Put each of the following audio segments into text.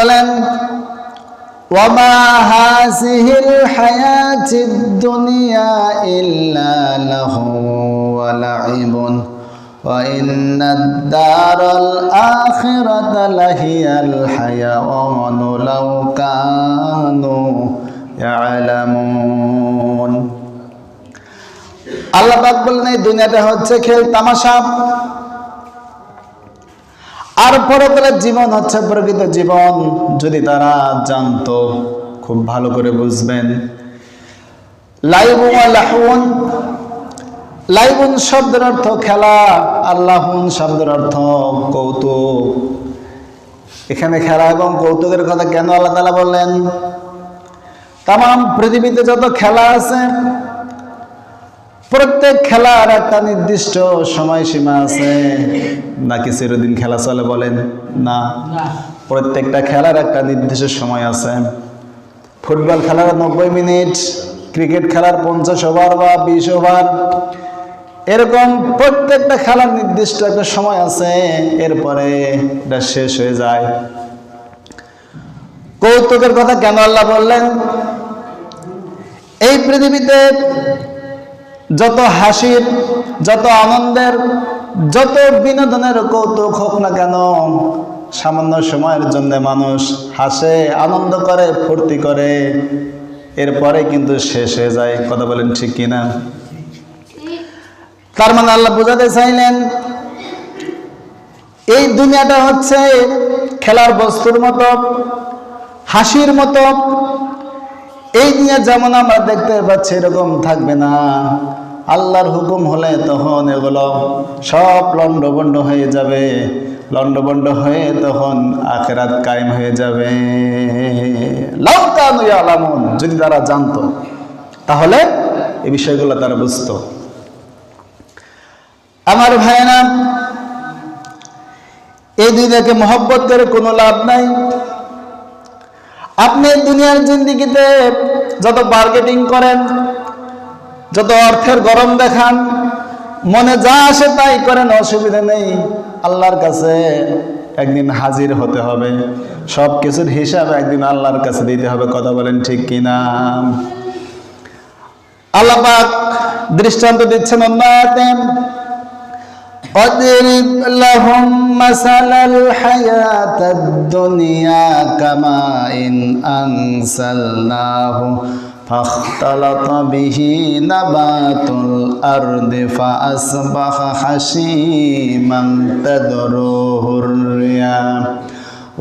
বলেন ওয়ামা হাযিহিল হায়াতিদ দুনিয়া ইল্লা লাহু ওয়া লাইবুন ওয়া ইন্নাদ দারাল আখিরাতা লাহিয়াল হায়াওয়ানু লাউ কানু ইয়ালামুন। আল্লাহ পাক বলেন এই দুনিয়াটা হচ্ছে খেল তামাশা, আর পরকালের জীবন হচ্ছে প্রকৃত জীবন। যদি তারা জানতো, খুব ভালো করে বুঝবেন। লাইবুন ওয়া লাহুন, লাইবুন শব্দের অর্থ খেলা, আর লাহুন শব্দের অর্থ কৌতুক। এখানে খেলা এবং কৌতুকের কথা কেন আল্লাহ তাআলা বললেন? তাম পৃথিবীতে যত খেলা আছে, প্রত্যেক খেলার একটা নির্দিষ্ট সময়সীমা আছে। নাকি চিরদিন খেলা চলে? বলেন না, প্রত্যেকটা খেলার একটা নির্দিষ্ট সময় আছে। ফুটবল খেলার 90 মিনিট, ক্রিকেট খেলার 50 ওভার বা 20 ওভার, এরকম প্রত্যেকটা খেলার নির্দিষ্ট একটা সময় আছে, এরপরে এটা শেষ হয়ে যায়। কৌতুকের কথা কেন আল্লাহ বললেন? এই পৃথিবীতে যত হাসির, যত আনন্দের, যত বিনোদনের কৌতুক হোক না কেন, সামান্য সময়ের জন্য মানুষ হাসে, আনন্দ করে, ফুর্তি করে, এরপরে কিন্তু শেষ হয়ে যায়। কথা বলেন ঠিক কিনা? তার মানে আল্লাহ বোঝাতে চাইলেন এই দুনিয়াটা হচ্ছে খেলার বস্তুর মতো, হাসির মতো। এই দুনিয়া যেমন আমরা দেখতে পাচ্ছি এরকম থাকবে না। আল্লাহর হুকুম হলে তখন এগুলো সব লন্ডভন্ড হয়ে যাবে, লন্ডভন্ড হয়ে তখন আখিরাত কায়েম হয়ে যাবে। লাউ কানু ইয়ালামুন, যদি তারা জানতো তাহলে এই বিষয়গুলো তারা বুঝতো। আমার ভাইয়েরা, এই দুনিয়াকে মহব্বত করে কোনো লাভ নাই। আপনি দুনিয়ার জিন্দেগিতে যত মার্কেটিং করেন, যত অর্থের গরম দেখান, মনে যা আসে তাই করেন, অসুবিধা নেই। আল্লাহর কাছে একদিন হাজির হতে হবে, সব কিছুর হিসাব একদিন আল্লাহর কাছে দিতে হবে। কথা বলেন ঠিক কিনা? আল্লাহ পাক দৃষ্টান্ত দিচ্ছেন অন্য আয়াতে, وَاضْرِبْ لَهُمْ مَثَلَ الْحَيَاةِ الدُّنْيَا كَمَاءٍ أَنزَلْنَاهُ فَاخْتَلَطَ بِهِ نَبَاتُ الْأَرْضِ فَأَصْبَحَ هَشِيمًا تَذْرُوهُ الرِّيَاحُ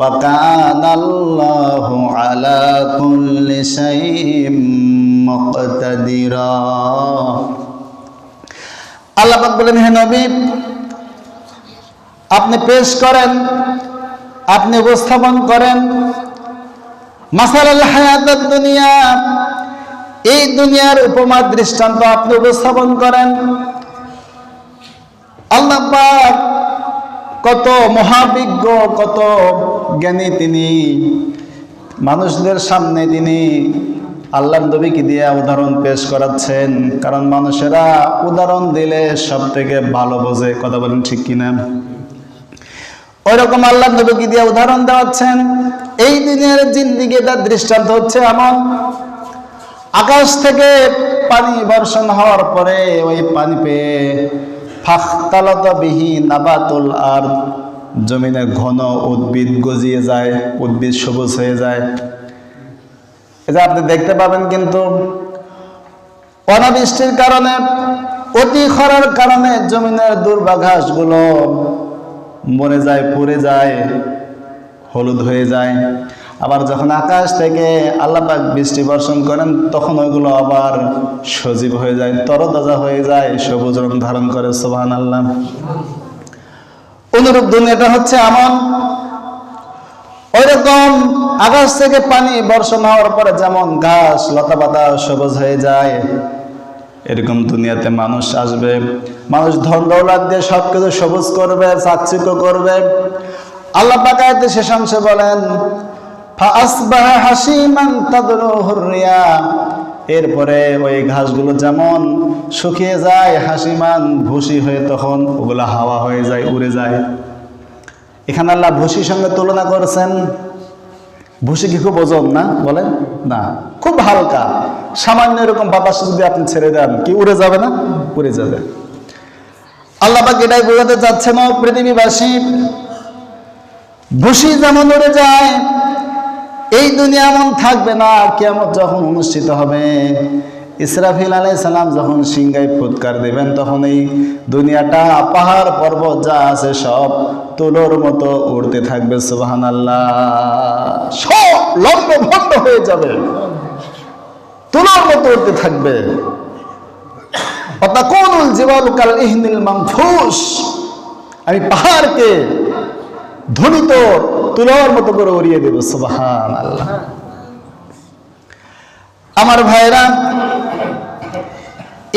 وَكَانَ اللَّهُ عَلَى كُلِّ شَيْءٍ مُقْتَدِرًا। আল্লাহ পাক বলেন, হে নবী, আপনি পেশ করেন, আপনি উপস্থাপন করেন মাসালাল হায়াতুদ দুনিয়া, এই দুনিয়ার উপমা দৃষ্টান্ত আপনি উপস্থাপন করেন। আল্লাহ পাক কত মহাবিজ্ঞ, কত জ্ঞানী তিনি। মানুষদের সামনে তিনি আল্লাহর নবীকে দিয়ে উদাহরণ পেশ করাচ্ছেন, কারণ মানুষেরা উদাহরণ দিলে সব থেকে ভালো বোঝে। কথা বলেন ঠিক কিনা? ওইরকম আল্লাহর নবীকে দিয়ে উদাহরণ দেওয়াচ্ছেন। এই দিনের জিন্দেগিটার দৃষ্টান্ত হচ্ছে এমন, আকাশ থেকে পানি বর্ষণ হওয়ার পরে ওই পানি পেয়ে ফাখতালাত বিহি নাবাতুল আরদ, জমিনে ঘন উদ্ভিদ গজিয়ে যায়, উদ্ভিদ সবুজ হয়ে যায়। এটা আপনি দেখতে পাবেন, কিন্তু অনাবৃষ্টির কারণে, অতি খরার কারণে জমিনের দুর্বা ঘাসগুলো মরে যায়, পুড়ে যায়, হলুদ হয়ে যায়। আবার যখন আকাশ থেকে আল্লাহ পাক বৃষ্টি বর্ষণ করেন, তখন ওইগুলো আবার সজীব হয়ে যায়, তরতাজা হয়ে যায়, সবুজ রং ধারণ করে। সুবহানাল্লাহ। অনুরূপ দুনিয়াটা হচ্ছে এমন, ওইরকম আকাশ থেকে পানি বর্ষণ হওয়ার পরে যেমন ঘাস লতাপাতা সবুজ হয়ে যায়, এরকম দুনিয়াতে মানুষ আসবে। মানুষ ধন দৌলত দিয়ে সবকিছু সবুজ করবে, চাকচিক্য করবে। আল্লাহ পাক আয়াতে শেষাংশে বলেন, ফাআসবাহা হাসিমান তাদরুহুর রিয়াহ, এরপরে ওই ঘাসগুলো যেমন শুকিয়ে যায়, হাসিমান ভুসি হয়ে তখন ওগুলো হাওয়া হয়ে যায়, উড়ে যায়। এখানে আল্লাহ ভুসির সঙ্গে তুলনা করেছেন। ভুসি কি খুব ওজন না বলেন? না, খুব হালকা। সামান্য এরকম বাতাস যদি আপনি ছেড়ে দেন কি উড়ে যাবে না? উড়ে যাবে। আল্লাহ পাক এটাই বোঝাতে চাচ্ছেন, পৃথিবীবাসী, ভুসি যেমন উড়ে যায়, এই দুনিয়া এমন থাকবে না। কিয়ামত যখন অনুষ্ঠিত হবে, ইসরাফিল আলাইহিস সালাম যখন সিংহায় ফুৎকার দিবেন, তখন এই দুনিয়াটা, পাহাড় পর্বত যা আছে সব তুলোর মতো উড়তে থাকবে। সুবহানাল্লাহ। সব লন্ডভন্ড হয়ে যাবে, তুলোর মতো উড়তে থাকবে। ওয়াতাকুনুল জিবালু কাল ইহনিল মানফুস, আমি পাহাড়কে ধ্বনিত তুলোর মতো করে উড়িয়ে দেব। সুবহানাল্লাহ। আমার ভাইরা,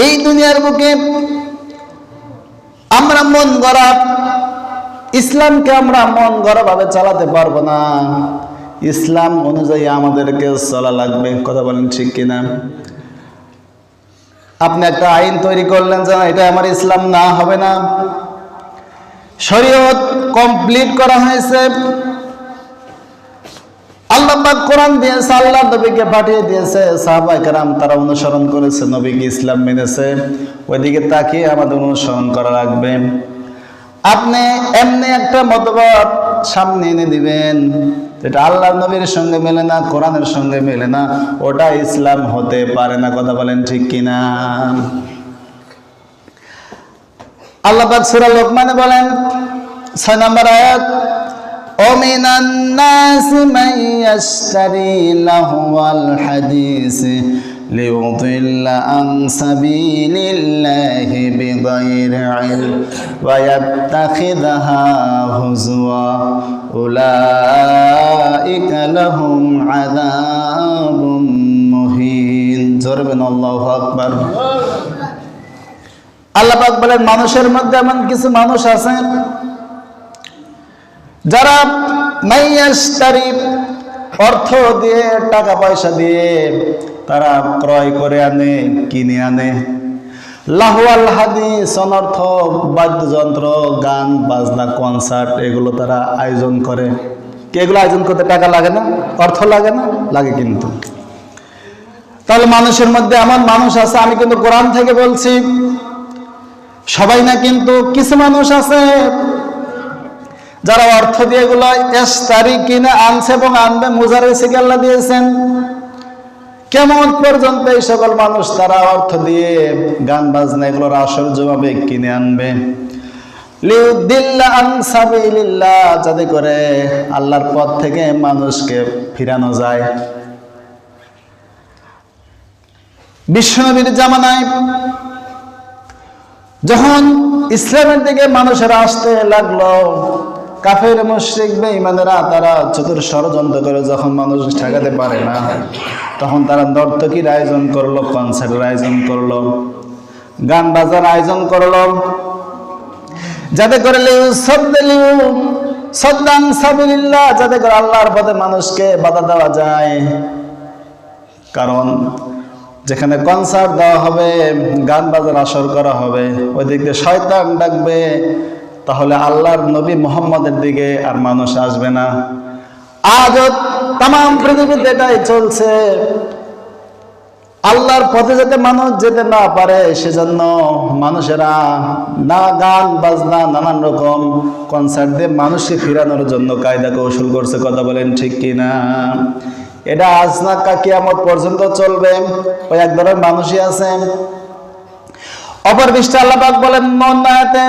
এই দুনিয়ার বুকে আমরা মন গড়া ইসলামকে আমরা মন গড়া ভাবে চালাতে পারবো না। ইসলাম অনুযায়ী আমাদেরকে চলা লাগবে। কথা বলেন ঠিক কিনা? আপনি একটা আইন তৈরি করলেন যে এটা আমার ইসলাম না, হবে না। শরীয়ত কমপ্লিট করা হয়েছে, আল্লাহ পাক কোরআন দিয়েছে, আল্লাহ নবীকে পাঠিয়ে দিয়েছে, সাহাবায়ে কেরাম তারা অনুসরণ করেছে, নবীকে ইসলাম মেনেছে। ওইদিকে তাকিয়ে আমাদের অনুসরণ করা লাগবে। আপনি এমনি একটা মতবাদ সামনে এনে দিবেন, এটা আল্লাহ নবীর সঙ্গে মেলে না, কোরআনের সঙ্গে মেলে না, ওটা ইসলাম হতে পারে না। কথা বলেন ঠিক কিনা? আল্লাহ পাক সূরা লোকমানে বলেন 6 নম্বর আয়াত, وَمِنَ النَّاسِ مَن يَشْتَرِي لَهْوَ الْحَدِيثِ لِيُضِلَّ عَن سَبِيلِ اللَّهِ بِغَيْرِ عِلْمٍ وَيَتَّخِذَهَا هُزُوًا أُولَئِكَ لَهُمْ عَذَابٌ مُهِينٌ। জোরবেন আল্লাহু আকবার। আল্লাহ পাক বলেন, মানুষের মধ্যে এমন কিছু মানুষ আছে যারা মাইয়াশতারি, অর্থ দিয়ে, টাকা পয়সা দিয়ে তারা ক্রয় করে আনে, কিনে আনে, লাহওয়াল হাদিস, অনর্থ বাদ্যযন্ত্র, গান বাজনা, কনসার্ট, এগুলো তারা আয়োজন করে। এগুলো আয়োজন করতে টাকা লাগে না? অর্থ লাগে না? লাগে কিন্তু। তাহলে মানুষের মধ্যে এমন মানুষ আছে, আমি কিন্তু কোরআন থেকে বলছি, সবাই না, কিন্তু কিছু মানুষ আছে যারা অর্থ দিয়ে এগুলো ইস্তারি কিনে আনছে এবং আনবে। মুজারিসে আল্লাহ দিয়েছেন কেমন পর্যন্ত এই সকল মানুষ তারা অর্থ দিয়ে গান বাজনা এগুলোর আসর জমাবে, কিনে আনবে। লিউদিল্লা আন সাবিলিল্লাহ, যাতে করে আল্লাহর পথ থেকে মানুষকে ফিরানো যায়। বিশ্বনবীর জামানায় যখন ইসলামের দিকে মানুষেরা আসতে লাগলো, কাফের মুশরিক বেঈমানেরা তারা চতুর ষড়যন্ত্র করে যখন মানুষ ঠেকাতে পারে না, তখন তারা নর্তকীর আয়োজন করলো, কনসার্টের আয়োজন করলো, গান বাজার আয়োজন করলো, যাতে করে সদ্দান সাবিলিল্লাহ, যাতে করে আল্লাহর পথে মানুষকে বাধা দেওয়া যায়। কারণ যেখানে কনসার্ট দেওয়া হবে, গান বাজার আসর করা হবে, ওই দিক দিয়ে শয়তান ডাকবে, তাহলে আল্লাহর নবী মুহাম্মদের দিকে আর মানুষ আসবে না। আজ তাম পৃথিবীতে এটাই চলছে। আল্লাহর পথে যাতে মানুষ যেতে না পারে, সেজন্য মানুষেরা না গান বাজনা, নানান রকম কনসার্ট দিয়ে মানুষকে ফিরানোর জন্য কায়দা কৌশল করছে। কথা বলেন ঠিক কিনা? এটা আজ না কিয়ামত পর্যন্ত চলবে। ওই এক ধরনের মানুষই আছে। অপর পৃষ্ঠা আল্লাহ পাক বলেন মনাতে,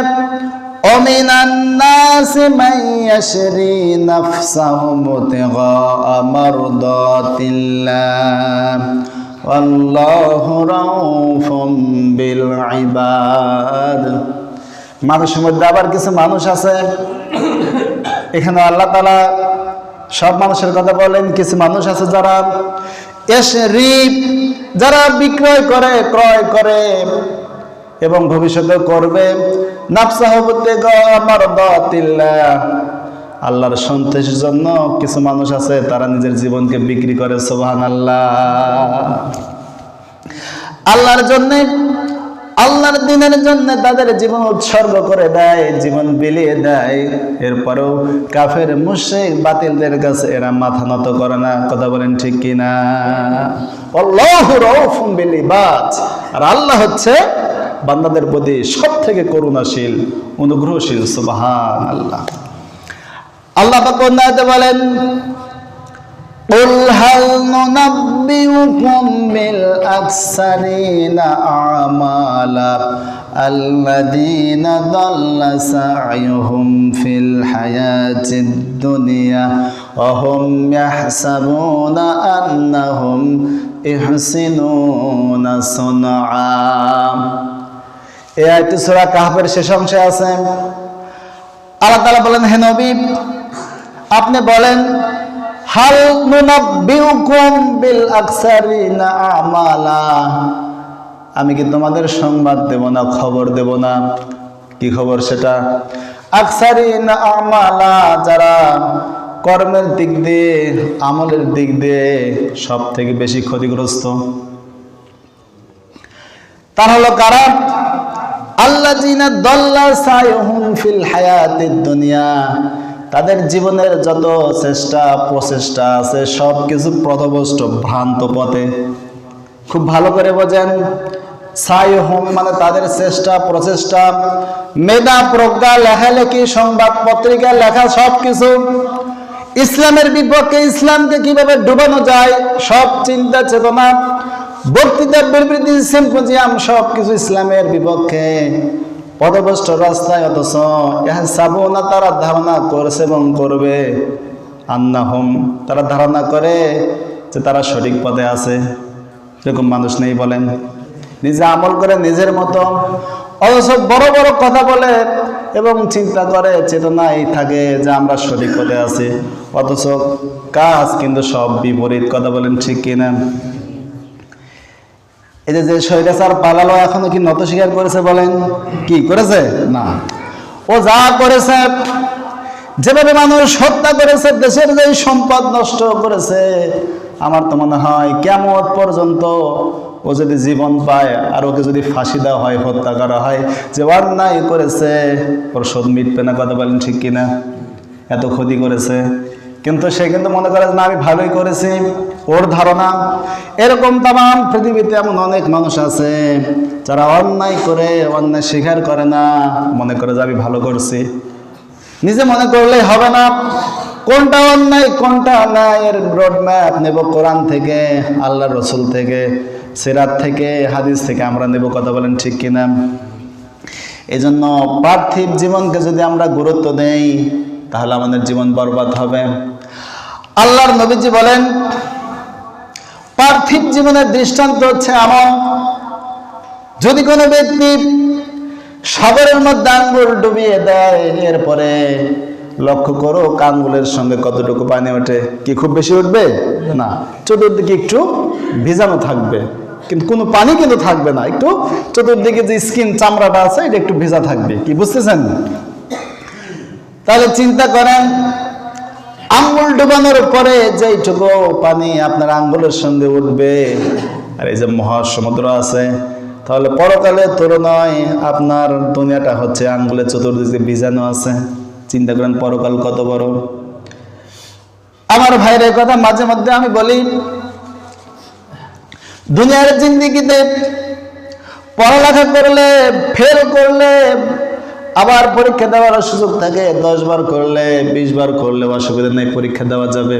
وَمِنَ النَّاسِ مَن يَشْرِي نَفْسَهُ ابْتِغَاءَ مَرْضَاتِ اللَّهِ وَاللَّهُ رَءُوفٌ بِالْعِبَادِ। মানুষের মধ্যে আবার কিছু মানুষ আছে, এখানে আল্লাহ তাআলা সব মানুষের কথা বলেন, কিছু মানুষ আছে যারা যারা বিক্রয় করে, ক্রয় করে এবং ভবিষ্যতে করবে, নাফসাহু বিতিগা মারদাতিল্লাহ, আল্লাহর সন্তুষ্টির জন্য কিছু মানুষ আছে তারা নিজের জীবনকে বিক্রি করে। সুবহানাল্লাহ। আল্লাহর জন্য আল্লাহর দ্বীনের জন্য তাদের জীবন উৎসর্গ করে দেয়, জীবন বিলিয়ে দেয়, এরপরেও কাফের মুশরিক বাতিলদের কাছে এরা মাথা নত করে না। কথা বলেন ঠিক কিনা? আল্লাহু রাউফুম বিল ইবাদ, আর আল্লাহ হচ্ছে বান্দাদের প্রতি সবথেকে করুণাশীল, অনুগ্রহশীল। সুবহানাল্লাহ। আল্লাহ পাক কোন আয়াতে বলেন, قُلْ هَلْ نُنَبِّئُكُمْ بِالْأَخْسَرِينَ أَعْمَالًا الَّذِينَ ضَلَّ سَعْيُهُمْ فِي الْحَيَاةِ الدُّنْيَا وَهُمْ يَحْسَبُونَ أَنَّهُمْ يُحْسِنُونَ صُنْعًا। এই আয়াতটি সূরা কাহফের শেষ অংশে আছে। আল্লাহ তাআলা বলেন, হে নবী আপনি বলেন, হাল নুনাব্বিউকুম বিল আকসারিনা আমালা, আমি কি তোমাদের সংবাদ দেব না, খবর দেব না? কি খবর সেটা? আকসারিনা আমালা, যারা কর্মের দিক দিয়ে, আমলের দিক দিয়ে সব থেকে বেশি ক্ষতিগ্রস্ত। তারা হলো কারা? আল্লাযিনা দাল্লা সায়ুহুম ফিল হায়াতিদ দুনিয়া, তাদের জীবনের যত চেষ্টা প্রচেষ্টা আছে সবকিছু পথভ্রষ্ট, ভ্রান্ত পথে। খুব ভালো করে বোঝেন, সায়ুহুম মানে তাদের চেষ্টা প্রচেষ্টা, মেধা প্রজ্ঞা, লেখালেখি, সংবাদ পত্রিকা লেখা, সবকিছু ইসলামের বিপক্ষে, ইসলামকে কিভাবে ডুবানো যায় সব চিন্তা চেতনা, বক্তৃতা, বিবৃতি, সিম্পোজিয়াম সবকিছু ইসলামের বিপক্ষে, পথভ্রষ্ট রাস্তায়। অথচ ইহসাবুনা, তারা ধারণা করেছে এবং করবে, আন্নাহুম, তারা ধারণা করে যে তারা সঠিক পথে আছে। এরকম মানুষ নেই বলেন? নিজে আমল করে নিজের মতো, অথচ বড় বড় কথা বলে এবং চিন্তা করে, চেতনাই থাকে যে আমরা সঠিক পথে আছি, অথচ কাজ কিন্তু সব বিপরীত। কথা বলেন ঠিক কিনা? এই যে স্বৈরাচার পালালো, এখনো কি নত স্বীকার করেছে? বলেন, কি করেছে? না। ও যা করেছে, যেভাবে মানুষ হত্যা করেছে, দেশের যে সম্পদ নষ্ট করেছে, আমার তো মনে হয় কিয়ামত পর্যন্ত ও যদি জীবন পায় আর ওকে যদি ফাঁসি দেওয়া হয়, হত্যা করা হয়, যে অন্যায় করেছে ওর শোধ মিটবে না। কথা বলেন ঠিক কিনা? এত ক্ষতি করেছে, কিন্তু সে কিন্তু মনে করে না আমি ভালোই করেছি, ওর ধারণা। এরকম তাম পৃথিবীতে এমন অনেক মানুষ আছে যারা অন্যায় করে, অন্যায় স্বীকার করে না, মনে করে যে আমি ভালো করছি। নিজে মনে করলেই হবে না, কোনটা অন্যায় কোনটা অন্যায় এর রোডম্যাপ নেব কোরআন থেকে, আল্লাহর রসুল থেকে, সিরাত থেকে, হাদিস থেকে আমরা নেব। কথা বলেন ঠিক কিনা? এই জন্য পার্থিব জীবনকে যদি আমরা গুরুত্ব দেই তাহলে আমাদের জীবন বরবাদ হবে। আল্লাহর নবীজি বলেন, পার্থিব জীবনের দৃষ্টান্ত হচ্ছে এমন, যদি কোনো ব্যক্তি সাগরের মধ্যে আঙ্গুল ডুবিয়ে দেয়, এরপরে লক্ষ্য করো আঙ্গুলের সঙ্গে কতটুকু পানি ওঠে। কি খুব বেশি উঠবে না, চতুর্দিকে একটু ভিজানো থাকবে, কিন্তু কোনো পানি কিন্তু থাকবে না, একটু চতুর্দিকে যে স্কিন, চামড়াটা আছে এটা একটু ভিজা থাকবে। কি বুঝতেছেন? তাহলে চিন্তা করেন, আঙ্গুল ডুবানোর পরে যেইটুকু পানি আপনার আঙ্গুলের সঙ্গে উঠবে, আর এই যে মহাসমুদ্র আছে, তাহলে পরকালে তুলনায় আপনার দুনিয়াটা হচ্ছে আঙ্গুলের চতুর্দিকে ভিজানো আছে। চিন্তা করেন পরকাল কত বড়। আমার ভাইয়ের কথা মাঝে মধ্যে আমি বলি, দুনিয়ার জিন্দেগিতে পড়ালেখা করলে, ফেল করলে আবার পরীক্ষা দেওয়ার সুযোগ থাকে, 10 বার করলে 20 বার করলে অসুবিধা নেই, পরীক্ষা দেওয়া যাবে।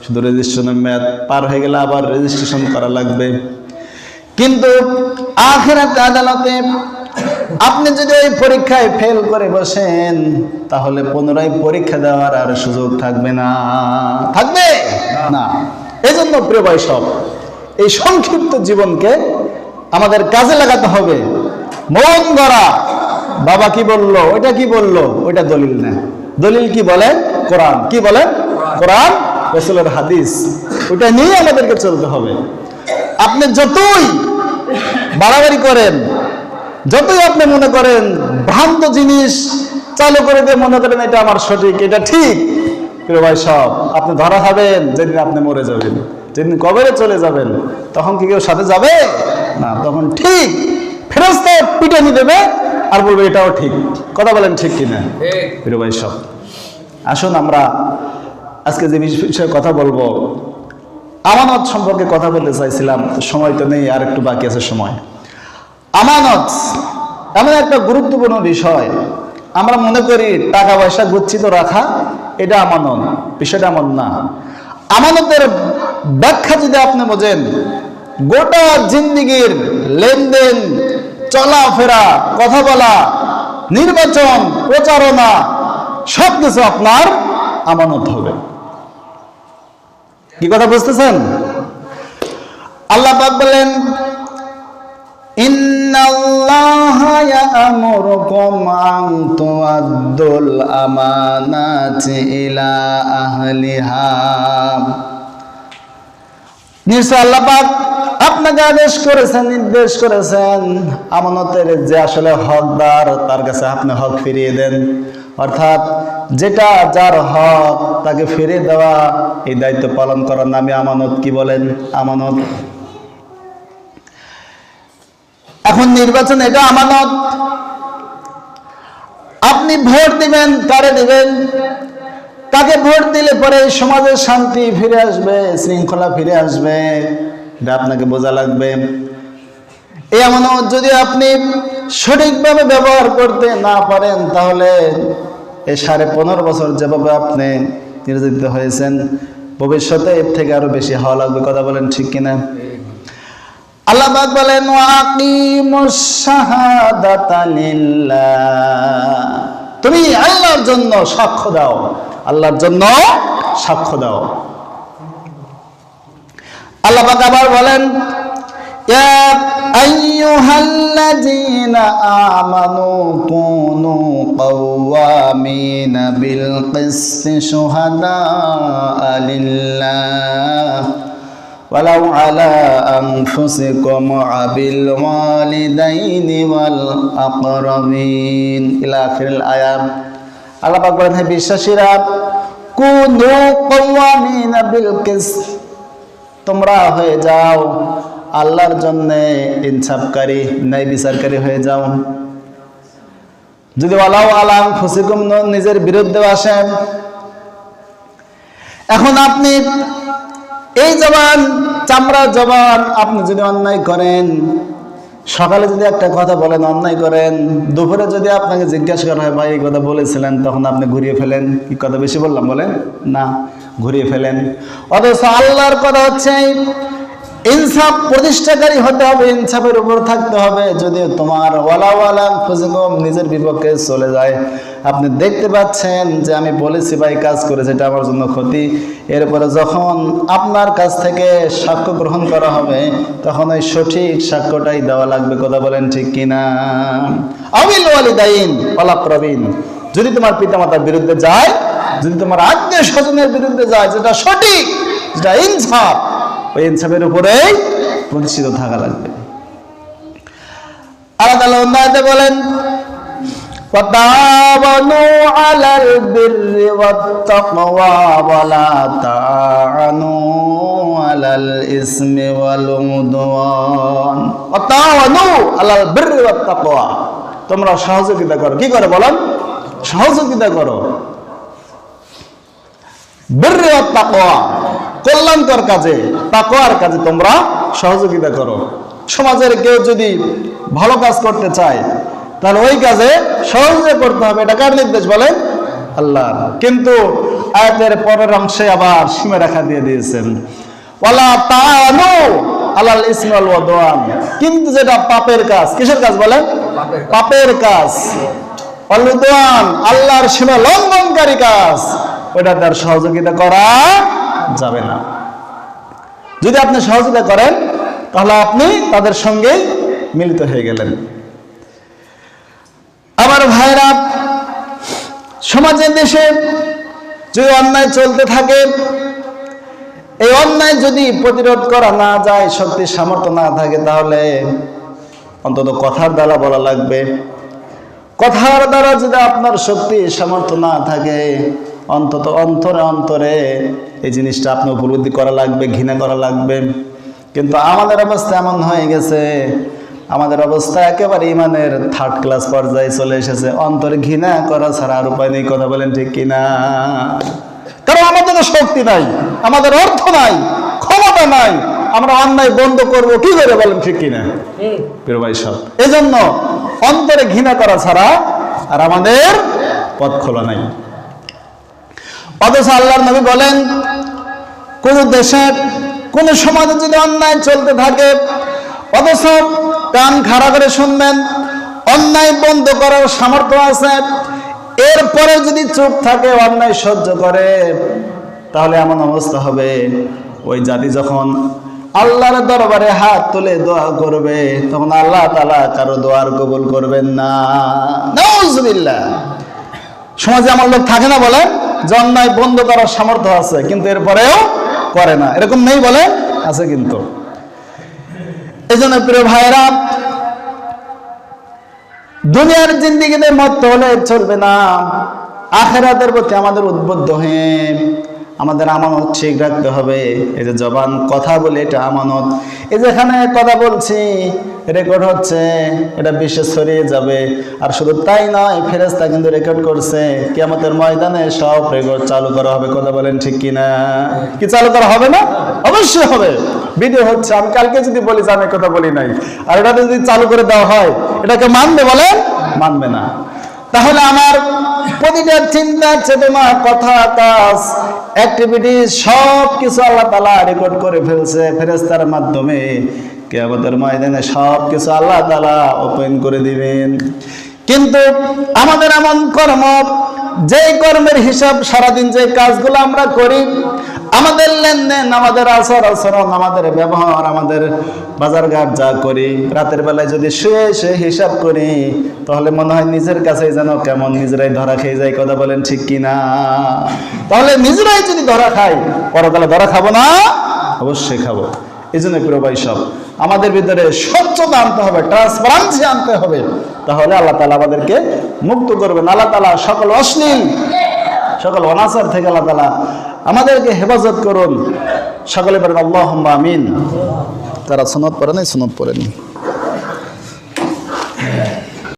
শুধু রেজিস্ট্রেশনের মেয়াদ পার হয়ে গেলে আবার রেজিস্ট্রেশন করা লাগবে। কিন্তু আখিরাত আদালতে আপনি যদি ওই পরীক্ষায় ফেল করে বসেন, তাহলে পুনরায় পরীক্ষা দেওয়ার আর সুযোগ থাকবে না। থাকবে না। এই জন্য প্রিয় ভাই সব, এই সংক্ষিপ্ত জীবনকে আমাদের কাজে লাগাতে হবে। মন গড়া বাবা কি বললো, ওইটা কি বললো, ওইটা দলিল না। দলিল কি বলে? কোরআন। কি বলে? কোরআন, রাসূলের হাদিস। ওইটা নিয়ে আমাদেরকে চলতে হবে। আপনি যতই বাড়াবাড়ি করেন, যতই আপনি মনে করেন ভ্রান্ত জিনিস চালু করে দিয়ে মনে করেন এটা আমার সঠিক, এটা ঠিক, প্রিয় ভাই সব, আপনি ধরা খাবেন যেদিন আপনি মরে যাবেন, যেদিন কবরে চলে যাবেন, তখন কি কেউ সাথে যাবে না? তখন ঠিক ফেরেশতা পিটানি দেবে আর বলবে এটাও ঠিক। কথা বলেন ঠিক কিনা? প্রিয় ভাই সব, আসুন আমরা আজকে যে বিষয়ে কথা বলবো, আমানত সম্পর্কে কথা বলতে চাইছিলাম, সময় তো নেই, আর একটু বাকি আছে সময়। আমানত এমন একটা গুরুত্বপূর্ণ বিষয়, আমরা মনে করি টাকা পয়সা গচ্ছিত রাখা এটা আমানত, বিষয়টা এমন না। আমানতের ব্যাখ্যা যদি আপনি বোঝেন, গোটা জিন্দিগির লেনদেন, চলাফেরা, কথা বলা, নির্বাচন, প্রচারণা সবকিছু আপনার আমানত হবে। কি কথা বুঝতেছেন? আল্লাহ পাক বলেন, ইন্নাল্লাহা ইয়া'মুরুকুম আন তু'আদ্দুল আমানাতি ইলা আহলিহা। নিশ্চয় আল্লাহ পাক আপনাকে আদেশ করেছেন, নির্দেশ করেছেন, আমানতের যে আসলে হকদার তার কাছে আপনি হক ফিরিয়ে দেন। অর্থাৎ যেটা যার হক তাকে ফিরিয়ে দেওয়া, এই দায়িত্ব পালন করার নামে আমানত। কি বলেন? আমানত। এখন নির্বাচন এটা আমানত। আপনি ভোট দিবেন, কারে দিবেন, কাকে ভোট দিলে পরে সমাজের শান্তি ফিরে আসবে, শৃঙ্খলা ফিরে আসবে, এটা আপনাকে বোঝা লাগবে। এই আমানত যদি আপনি সঠিকভাবে ব্যবহার করতে না পারেন, তাহলে এই 15.5 বছর যেভাবে আপনি নির্যাতিত হয়েছেন, ভবিষ্যতে এর থেকে আরো বেশি হওয়া লাগবে। কথা বলেন ঠিক কিনা? আল্লাহ পাক বলেন, ওয়াকিমুস শাহাদাতা লিল্লাহ, তুমি আল্লাহর জন্য সাক্ষ্য দাও, আল্লাহর জন্য সাক্ষ্য দাও। আল্লাহ পাক আবার বলেন, ইয়া আইয়ুহাল্লাযীনা আমানু কুনু কাওয়ামিনা বিল কিসতি শুহাদাআ লিল্লাহ ওয়ালাউ আলা আনফুসিকুম বিল ওয়ালিদাইনি ওয়াল আকরাবিন ইলা আখিরিল আয়াত। আল্লাহ পাক বলেন, হে বিশ্বাসীরা, কুনু কাওয়ামিনা বিল কিসত, তোমরা হয়ে যাও আল্লাহর জন্য ইনসাফকারী, ন্যায় বিচারকারী হয়ে যাও। যদি ওয়ালাউ আলা আনফুসিকুম, নিজের বিরুদ্ধে আসেন। এখন আপনি এই জবান, চামড়া জবান, আপনি যদি অন্যায় করেন, সকালে যদি একটা কথা বলেন, অন্যায় করেন, দুপুরে যদি আপনাকে জিজ্ঞাসা করা হয় ভাই এই কথা বলেছিলেন, তখন আপনি ঘুরিয়ে ফেলেন। কি কথা বেশি বললাম বলেন না, ঘুরিয়ে ফেলেন। অথচ আল্লাহর কথা হচ্ছে ইনসাফ প্রতিষ্ঠাকারী হতে হবে, ইনসাফের উপর থাকতে হবে। যদি তোমার ওয়ালা ফুজুকুম নিজের বিপক্ষে চলে যায়, আপনি দেখতে পাচ্ছেন যে আমি বলেছি ভাই কাজ করেছে, এটা আমার জন্য ক্ষতি, এরপরে যখন আপনার কাছ থেকে সাক্ষ্য গ্রহণ করা হবে, তখন ওই সঠিক সাক্ষ্যটাই দেওয়া লাগবে। কথা বলেন ঠিক কিনা? আবিল ওয়ালিদাইন ওয়াল আকরাবিন, যদি তোমার পিতামাতার বিরুদ্ধে যায়, যদি তোমার আত্মীয় স্বজনের বিরুদ্ধে যায়, যেটা সঠিক, যেটা ইনসাফ, ওই ইনসাফের উপরেই প্রতিষ্ঠিত থাকা লাগবে। আল্লাহ তাআলা অন্যায়তে বলেন, ওয়াতাওয়ানু আলাল বিররি ওয়াত তাকওয়া ওয়ালা তাআনু আলাল ইসমি ওয়াল উদওয়ান। ওয়াতাওয়ানু আলাল বিররি ওয়াত তাকওয়া, তোমরা সহযোগিতা করো। কি করে বলেন? সহযোগিতা করো। বিররি ওয়াত তাকওয়া, কল্যাণকর কাজে, তাকওয়ার কাজে তোমরা সহযোগিতা করো। সমাজের কেউ যদি ভালো কাজ করতে চায়, তাহলে ওই কাজে সহযোগিতা করতে হবে। এটা কার নির্দেশ বলেন? আল্লাহর। কিন্তু আয়াতের পরের অংশে আবার সীমারেখা দিয়ে দিয়েছেন, ওয়ালা তাআনু আলাল ইসমি ওয়াল উদওয়ান, কিন্তু যেটা পাপের কাজ, কিসের কাজ বলেন? পাপের কাজ। ওয়াল উদওয়ান, আল্লাহর সীমা লঙ্ঘনকারী কাজ, ওটা তার সহযোগিতা করা যাবে না। যদি আপনি সহযোগিতা করেন, তাহলে আপনি তাদের সঙ্গে মিলিত হয়ে গেলেন। আমার ভাইরা, সমাজে দেশে যদি অন্যায় চলতে থাকে, এই অন্যায় যদি প্রতিরোধ করা না যায়, শক্তির সামর্থ্য না থাকে, তাহলে অন্তত কথার দ্বারা বলা লাগবে। কথার দ্বারা যদি আপনার শক্তি সামর্থ্য না থাকে, অন্তত অন্তরে অন্তরে এই জিনিসটা আপনি উপলব্ধি করা লাগবে, ঘৃণা করা লাগবে। কিন্তু আমাদের অবস্থা এমন হয়ে গেছে, আমাদের অবস্থা একেবারে ইমানের থার্ড ক্লাস পর্যায়ে চলে এসেছে। অন্তরে ঘৃণা করা ছাড়া আর উপায় নেই। কথা বলেন ঠিক কিনা? কারণ আমাদের শক্তি নাই, আমাদের অর্থ নাই, ক্ষমতা নাই। আমরা অন্যায় বন্ধ করব কি করে? বলেন ঠিক কিনা প্রিয় ভাই সব? এজন্য অন্তরে ঘৃণা করা ছাড়া আর আমাদের পথ খোলা নাই। অথচ আল্লাহর নবী বলেন, কোন দেশে কোন সমাজে যদি অন্যায় চলতে থাকে, অথচ কান খাড়া করে শুনবেন, অন্যায় বন্ধ করার সামর্থ্য আছে, এরপরে যদি চুপ থাকে, অন্যায় সহ্য করে, তাহলে এমন অবস্থা হবে ওই জাতি যখন আল্লাহর দরবারে হাত তুলে দোয়া করবে, তখন আল্লাহ তাআলা কারো দোয়ার কবুল করবেন না। নাউজুবিল্লাহ। সমাজে এমন লোক থাকে না বলে যে অন্যায় বন্ধ করার সামর্থ্য আছে কিন্তু এরপরেও করে না? এরকম নেই বলে? আছে কিন্তু। এই জন্য প্রিয় ভাইরা, দুনিয়ার জিন্দেগিতে মত্ত হলে চলবে না। আখিরাতের প্রতি আমাদের উদ্বুদ্ধ হয়ে আমাদের আমানত ঠিক রাখতে হবে। এই যে জবান কথা বলে, এটা আমানত। এই যেখানে কথা বলছি রেকর্ড হচ্ছে, এটা বিশ্বে ছড়িয়ে যাবে। আর শুধু তাই নয়, ফেরেশতা কিন্তু রেকর্ড করছে। কিয়ামতের ময়দানে সব রেকর্ড চালু করা হবে। কথা বলেন ঠিক কিনা? কি চালু করা হবে না? অবশ্যই হবে। ভিডিও হচ্ছে। আমি কালকে যদি বলি যে আমি কথা বলি নাই, আর এটা যদি চালু করে দেওয়া হয়, এটাকে মানবে? বলেন মানবে না। তাহলে আমার প্রতিটা চিন্তা, চেতনা, কথা, কাজ, অ্যাক্টিভিটি সব কিছু আল্লাহ তাআলা রেকর্ড করে ফেলছে ফেরেশতার মাধ্যমে। কিয়ামতের ময়দানে সব কিছু আল্লাহ তাআলা ওপেন করে দিবেন। কিন্তু আমাদের এমন কর্ম, যেই কর্মের হিসাব সারাদিন যে কাজগুলো আমরা করি, আমাদের লেনদেন, আমাদের আচার আচরণ, আমাদের ব্যবহার, আমাদের বাজারঘাট যা করি, রাতের বেলায় যদি শুয়ে শুয়ে হিসাব করি, তাহলে মনে হয় নিজের কাছেই যেন কেমন নিজেরাই ধরা খেয়ে যায়। কথা বলেন ঠিক কিনা? তাহলে নিজেরাই যদি ধরা খাই, পরকালে ধরা খাবো না? অবশ্যই খাবো। এই জন্য প্রিয় ভাই সব, আমাদের ভিতরে স্বচ্ছতা আনতে হবে, ট্রান্সপারেন্সি আনতে হবে। তাহলে আল্লাহ তাআলা আমাদেরকে মুক্ত করবেন। আল্লাহ তাআলা সকল অশ্লীল, সকল অনাচার থেকে আল্লাহ তাআলা আমাদেরকে হেফাজত করুন। সকলে বলেন আল্লাহুম্মা আমিন। তারা সুন্নাত পড়ে নাই? সুন্নাত পড়েনি।